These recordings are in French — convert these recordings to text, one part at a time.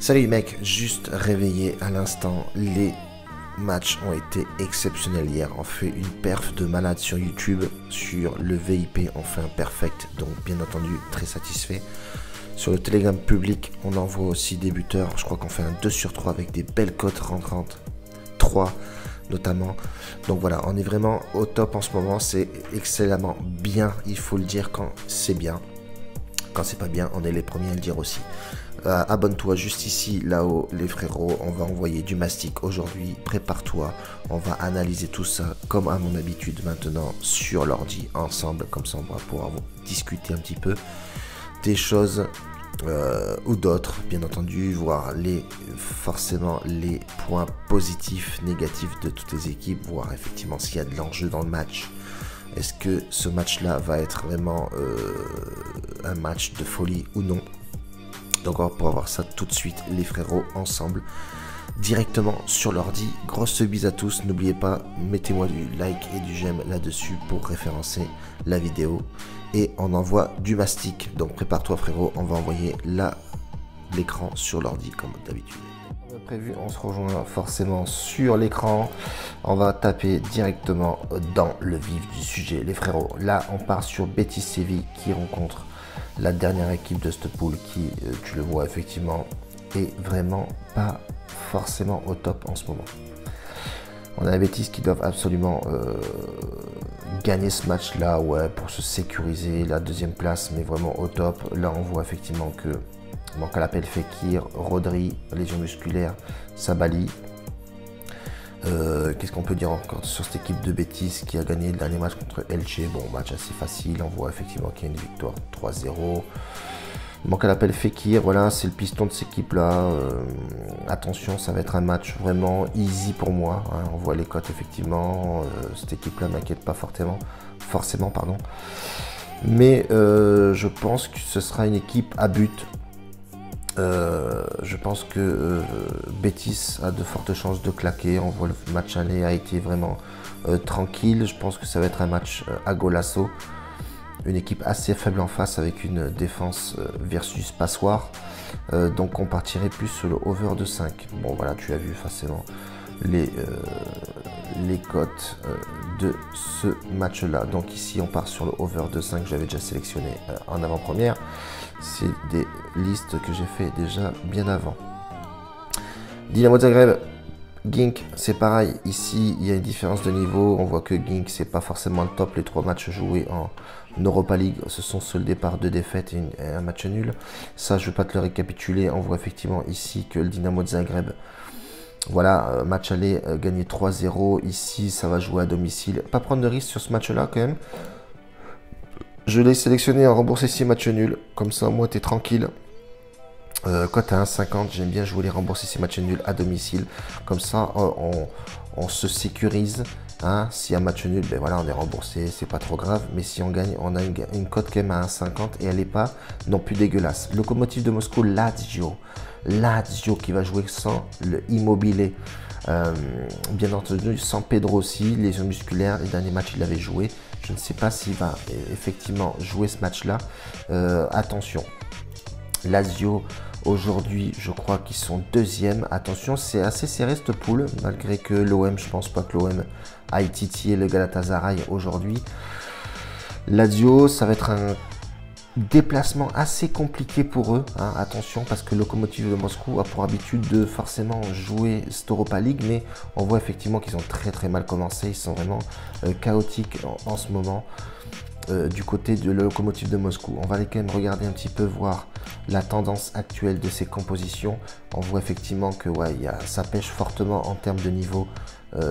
Salut mec, juste réveillé à l'instant, les matchs ont été exceptionnels hier. On fait une perf de malade sur YouTube, sur le VIP on fait un perfect, donc bien entendu très satisfait. Sur le Telegram public on envoie aussi des buteurs, je crois qu'on fait un 2 sur 3 avec des belles cotes rentrantes, 3 notamment. Donc voilà, on est vraiment au top en ce moment, c'est excellemment bien, il faut le dire quand c'est bien. Quand c'est pas bien, on est les premiers à le dire aussi. Abonne-toi juste ici, là-haut, les frérots. On va envoyer du mastic aujourd'hui. Prépare-toi. On va analyser tout ça comme à mon habitude maintenant sur l'ordi ensemble. Comme ça, on va pouvoir discuter un petit peu des choses ou d'autres, bien entendu, voir forcément les points positifs, négatifs de toutes les équipes, voir effectivement s'il y a de l'enjeu dans le match. Est-ce que ce match-là va être vraiment un match de folie ou non? Donc on va pouvoir voir ça tout de suite, les frérots, ensemble, directement sur l'ordi. Grosse bise à tous, n'oubliez pas, mettez-moi du like et du j'aime là-dessus pour référencer la vidéo. Et on envoie du mastic, donc prépare-toi frérot, on va envoyer l'écran sur l'ordi comme d'habitude. Prévu, on se rejoint forcément sur l'écran. On va taper directement dans le vif du sujet, les frérots. Là, on part sur Betis Séville qui rencontre la dernière équipe de cette poule qui, tu le vois effectivement, est vraiment pas forcément au top en ce moment. On a les Betis qui doivent absolument gagner ce match-là, ouais, pour se sécuriser la deuxième place, mais vraiment au top. Là, on voit effectivement que manque à l'appel Fekir, Rodri, lésion musculaire, Sabali. Qu'est-ce qu'on peut dire encore sur cette équipe de Betis qui a gagné le dernier match contre Elche? Bon, match assez facile, on voit effectivement qu'il y a une victoire 3-0. Manque à l'appel Fekir, voilà, c'est le piston de cette équipe-là. Attention, ça va être un match vraiment easy pour moi. Hein, on voit les cotes effectivement. Cette équipe-là ne m'inquiète pas forcément, pardon. Mais je pense que ce sera une équipe à but. Je pense que Betis a de fortes chances de claquer. On voit le match aller a été vraiment tranquille. Je pense que ça va être un match à golasso. Une équipe assez faible en face avec une défense versus passoire. Donc on partirait plus sur le over de 5. Bon voilà, tu as vu forcément les cotes de ce match là. Donc ici on part sur le over de 5. J'avais déjà sélectionné en avant-première. C'est des listes que j'ai fait déjà bien avant. Dynamo Zagreb, Genk, c'est pareil. Ici, il y a une différence de niveau. On voit que Genk, c'est pas forcément le top. Les 3 matchs joués en Europa League se sont soldés par 2 défaites et un match nul. Ça, je ne vais pas te le récapituler. On voit effectivement ici que le Dynamo Zagreb, voilà, match aller gagné 3-0. Ici, ça va jouer à domicile. Pas prendre de risque sur ce match-là quand même. Je l'ai sélectionné en remboursé 6 matchs nuls. Comme ça, moi, tu es tranquille. Cote à 1,50. J'aime bien jouer les remboursés 6 matchs nuls à domicile. Comme ça, on se sécurise. Hein. Si un match nul, ben voilà, on est remboursé. C'est pas trop grave. Mais si on gagne, on a une cote quand même à 1,50. Et elle n'est pas non plus dégueulasse. Lokomotiv de Moscou, Lazio. Lazio qui va jouer sans le Immobilier. Bien entendu, sans Pedro aussi. Lésion musculaire. Les derniers matchs, il avait joué. Je ne sais pas s'il va effectivement jouer ce match-là. Attention, Lazio, aujourd'hui, je crois qu'ils sont deuxième. Attention, c'est assez serré cette poule, malgré que l'OM, je pense pas que l'OM aille titiller le Galatasaray aujourd'hui. Lazio, ça va être un déplacement assez compliqué pour eux, hein. Attention, parce que Lokomotiv de Moscou a pour habitude de forcément jouer cette Europa League, mais on voit effectivement qu'ils ont très mal commencé. Ils sont vraiment chaotiques en ce moment du côté de Lokomotiv de Moscou. On va aller quand même regarder un petit peu, voir la tendance actuelle de ces compositions. On voit effectivement que ouais, ça pêche fortement en termes de niveau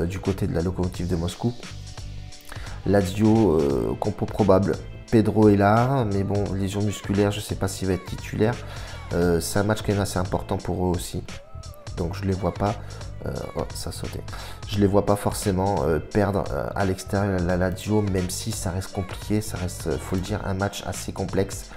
du côté de la Lokomotiv de Moscou. Lazio, compo probable. Pedro est là, mais bon, lésion musculaire, je ne sais pas s'il va être titulaire. C'est un match quand même assez important pour eux aussi. Donc je ne les vois pas. Oh, ça a sauté. Je ne les vois pas forcément perdre à l'extérieur la Lazio, même si ça reste compliqué. Ça reste, faut le dire, un match assez complexe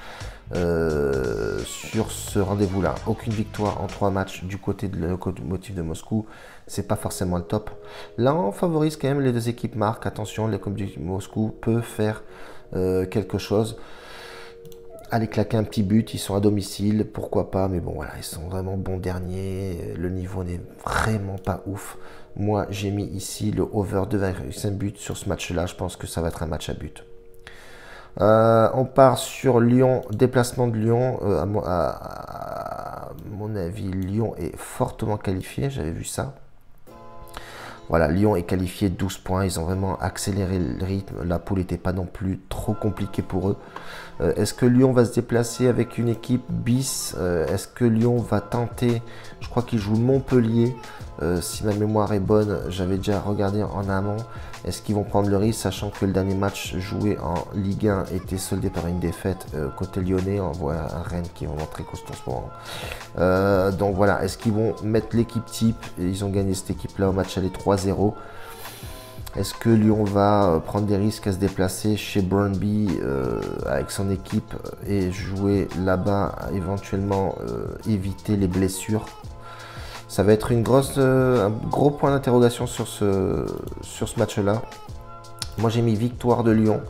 sur ce rendez-vous-là. Aucune victoire en 3 matchs du côté de la Lokomotiv de Moscou. C'est pas forcément le top. Là, on favorise quand même les 2 équipes marques. Attention, la Lokomotiv de Moscou peut faire quelque chose. aller claquer un petit but. Ils sont à domicile, pourquoi pas, mais bon voilà, ils sont vraiment bons derniers. Le niveau n'est vraiment pas ouf. Moi, j'ai mis ici le over 2,5 buts sur ce match-là. Je pense que ça va être un match à but. On part sur Lyon, déplacement de Lyon. À mon avis, Lyon est fortement qualifié, j'avais vu ça. Voilà, Lyon est qualifié 12 points, ils ont vraiment accéléré le rythme, la poule n'était pas non plus trop compliquée pour eux. Est-ce que Lyon va se déplacer avec une équipe bis? Est-ce que Lyon va tenter? Je crois qu'ils jouent Montpellier, si ma mémoire est bonne, j'avais déjà regardé en amont. Est-ce qu'ils vont prendre le risque, sachant que le dernier match joué en Ligue 1 était soldé par une défaite côté lyonnais? On voit un Rennes qui est vraiment très costaud en ce moment. Donc voilà, est-ce qu'ils vont mettre l'équipe type? Ils ont gagné cette équipe-là au match aller 3-0. Est-ce que Lyon va prendre des risques à se déplacer chez Brøndby avec son équipe et jouer là-bas, éventuellement éviter les blessures? Ça va être un gros point d'interrogation sur ce match-là. Moi, j'ai mis victoire de Lyon,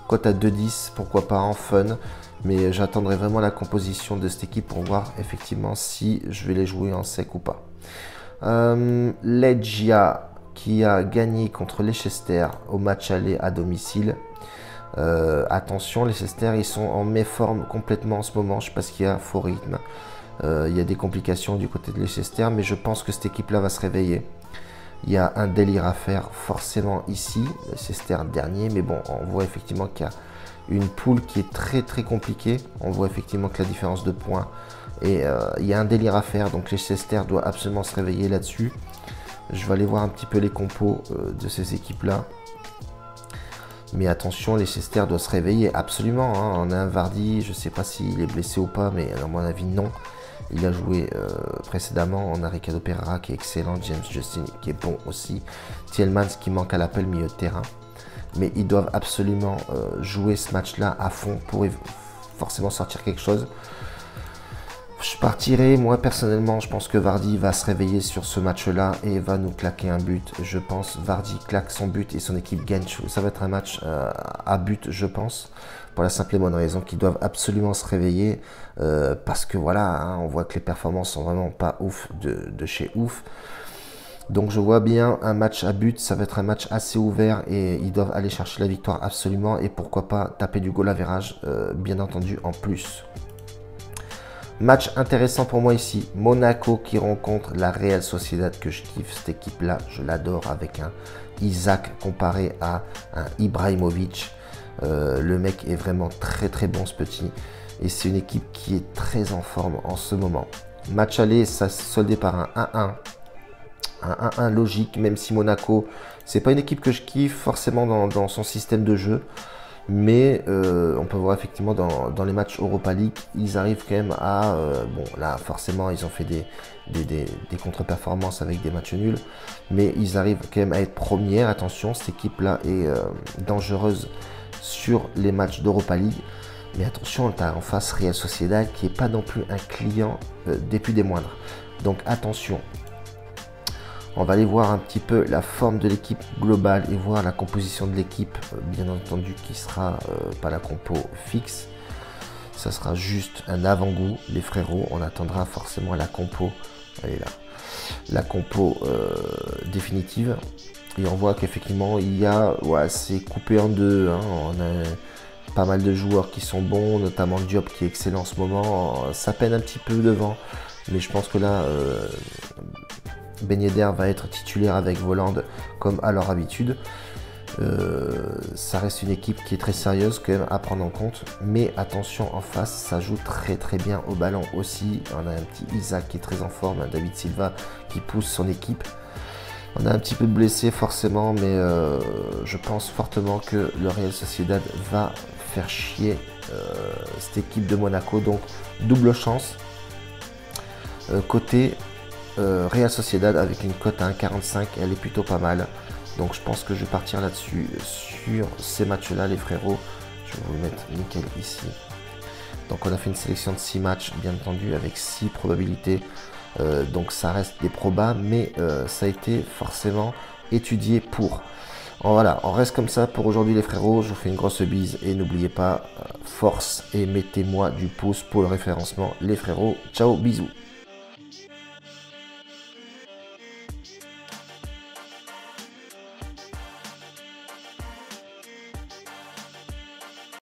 cote à 2,10, pourquoi pas en fun. Mais j'attendrai vraiment la composition de cette équipe pour voir effectivement si je vais les jouer en sec ou pas. Legia qui a gagné contre Leicester au match aller à domicile. Attention, Leicester, ils sont en méforme complètement en ce moment. Je ne sais pas ce qu'il y a, faux rythme. Il y a des complications du côté de Leicester, mais je pense que cette équipe-là va se réveiller. Il y a un délire à faire forcément ici. Leicester dernier, mais bon, on voit effectivement qu'il y a une poule qui est très très compliquée. On voit effectivement que la différence de points, et il y a un délire à faire, donc Leicester doit absolument se réveiller là-dessus. Je vais aller voir un petit peu les compos de ces équipes-là. Mais attention, Leicester doit se réveiller absolument. Hein. On a un Vardy, je ne sais pas s'il est blessé ou pas, mais à mon avis non. Il a joué précédemment. On a Ricardo Pereira qui est excellent, James Justin qui est bon aussi, Tielemans qui manque à l'appel milieu de terrain. Mais ils doivent absolument jouer ce match-là à fond pour forcément sortir quelque chose. Je partirai, moi personnellement, je pense que Vardy va se réveiller sur ce match-là et va nous claquer un but. Je pense Vardy claque son but et son équipe gagne. Ça va être un match à but, je pense, pour la simple et bonne raison qu'ils doivent absolument se réveiller parce que voilà, hein, on voit que les performances sont vraiment pas ouf de chez ouf. Donc je vois bien un match à but, ça va être un match assez ouvert et ils doivent aller chercher la victoire absolument et pourquoi pas taper du goal average, bien entendu en plus. Match intéressant pour moi ici, Monaco qui rencontre la Real Sociedad que je kiffe, cette équipe-là, je l'adore avec un Isaac comparé à un Ibrahimovic. Le mec est vraiment très très bon ce petit et c'est une équipe qui est très en forme en ce moment. Match aller, ça se soldait par un 1-1. Un 1-1 logique, même si Monaco, c'est pas une équipe que je kiffe forcément dans son système de jeu. Mais on peut voir effectivement dans les matchs Europa League, ils arrivent quand même à... bon, là, forcément, ils ont fait des contre-performances avec des matchs nuls. Mais ils arrivent quand même à être premiers. Attention, cette équipe-là est dangereuse sur les matchs d'Europa League. Mais attention, tu as en face Real Sociedad qui n'est pas non plus un client des plus des moindres. Donc attention. On va aller voir un petit peu la forme de l'équipe globale et voir la composition de l'équipe, bien entendu, qui sera pas la compo fixe. Ça sera juste un avant-goût, les frérots. On attendra forcément la compo, elle est là, la compo définitive. Et on voit qu'effectivement, il y a, ouais, c'est coupé en deux. Hein. On a pas mal de joueurs qui sont bons, notamment Diop qui est excellent en ce moment. Ça peine un petit peu devant, mais je pense que là... Ben Yedder va être titulaire avec Voland comme à leur habitude. Ça reste une équipe qui est très sérieuse quand même à prendre en compte. Mais attention en face, ça joue très très bien au ballon aussi. On a un petit Isaac qui est très en forme, un David Silva qui pousse son équipe. On a un petit peu de blessés forcément, mais je pense fortement que le Real Sociedad va faire chier cette équipe de Monaco. Donc double chance. Côté Real Sociedad avec une cote à 1,45, elle est plutôt pas mal. Donc je pense que je vais partir là-dessus sur ces matchs-là, les frérots. Je vais vous le mettre nickel ici. Donc on a fait une sélection de 6 matchs, bien entendu, avec 6 probabilités. Donc ça reste des probas, mais ça a été forcément étudié pour. Voilà, on reste comme ça pour aujourd'hui les frérots. Je vous fais une grosse bise et n'oubliez pas, force et mettez-moi du pouce pour le référencement les frérots. Ciao, bisous.